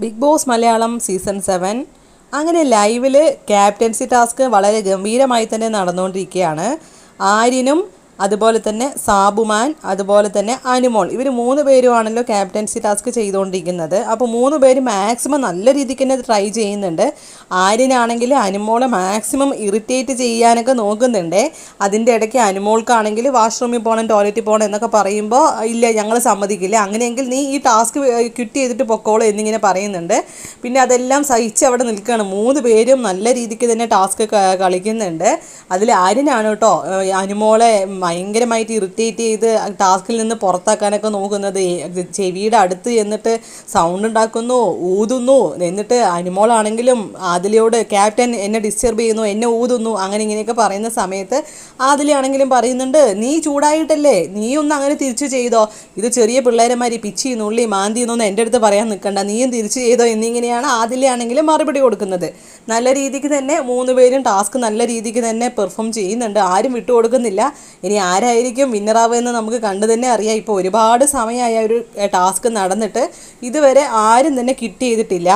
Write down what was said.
Big boss Malayalam season 7 അങ്ങനെ ലൈവിൽ captaincy task വളരെ ഗംഭീരമായി തന്നെ നടന്നുകൊണ്ടിരിക്കുകയാണ്. ആര്യനും അതുപോലെ തന്നെ സാബുമാൻ അതുപോലെ തന്നെ അനുമോൾ ഇവർ 3 പേരുമാണല്ലോ ക്യാപ്റ്റൻസി ടാസ്ക് ചെയ്തുകൊണ്ടിരിക്കുന്നത്. അപ്പോൾ 3 പേര് മാക്സിമം നല്ല രീതിക്ക് തന്നെ ട്രൈ ചെയ്യുന്നുണ്ട്. ആര്യനാണെങ്കിൽ അനുമോളെ മാക്സിമം ഇറിറ്റേറ്റ് ചെയ്യാനൊക്കെ നോക്കുന്നുണ്ട്. അതിൻ്റെ ഇടയ്ക്ക് അനുമോൾക്കാണെങ്കിൽ വാഷ്റൂമിൽ പോകണം, ടോയ്ലറ്റിൽ പോകണം എന്നൊക്കെ പറയുമ്പോൾ ഇല്ല ഞങ്ങൾ സമ്മതിക്കില്ല, അങ്ങനെയെങ്കിൽ നീ ഈ ടാസ്ക് ക്വിറ്റ് ചെയ്തിട്ട് പൊക്കോളൂ എന്നിങ്ങനെ പറയുന്നുണ്ട്. പിന്നെ അതെല്ലാം സഹിച്ച് അവിടെ നിൽക്കുകയാണ്. 3 പേരും നല്ല രീതിക്ക് തന്നെ ടാസ്ക് കളിക്കുന്നുണ്ട്. അതിൽ ആര്യനാണ് കേട്ടോ അനുമോളെ ഭയങ്കരമായിട്ട് ഇറിറ്റേറ്റ് ചെയ്ത് ടാസ്കിൽ നിന്ന് പുറത്താക്കാനൊക്കെ നോക്കുന്നത്. ചെവിയുടെ അടുത്ത് എന്നിട്ട് സൗണ്ട് ഉണ്ടാക്കുന്നു, ഊതുന്നു. എന്നിട്ട് അനുമോളാണെങ്കിലും ആദിലയോട് ക്യാപ്റ്റൻ എന്നെ ഡിസ്റ്റർബ് ചെയ്യുന്നു, എന്നെ ഊതുന്നു, അങ്ങനെ ഇങ്ങനെയൊക്കെ പറയുന്ന സമയത്ത് ആദിലയാണെങ്കിലും പറയുന്നുണ്ട് നീ ചൂടായിട്ടല്ലേ, നീ ഒന്ന് അങ്ങനെ തിരിച്ചു ചെയ്തോ, ഇത് ചെറിയ പിള്ളേരന്മാരി പിച്ചി നുള്ളി മാന്തി എന്നൊന്നും എൻ്റെ അടുത്ത് പറയാൻ നിൽക്കണ്ട, നീയും തിരിച്ചു ചെയ്തോ എന്നിങ്ങനെയാണ് ആദിലയാണെങ്കിലും മറുപടി കൊടുക്കുന്നത്. നല്ല രീതിക്ക് തന്നെ 3 പേരും ടാസ്ക് നല്ല രീതിക്ക് തന്നെ പെർഫോം ചെയ്യുന്നുണ്ട്. ആരും വിട്ടുകൊടുക്കുന്നില്ല. ഇനി ആരായിരിക്കും വിന്നറാവുമെന്ന് നമുക്ക് കണ്ടു തന്നെ അറിയാം. ഇപ്പോൾ ഒരുപാട് സമയമായ ഒരു ടാസ്ക് നടന്നിട്ട് ഇതുവരെ ആരും തന്നെ കിറ്റ് ചെയ്തിട്ടില്ല.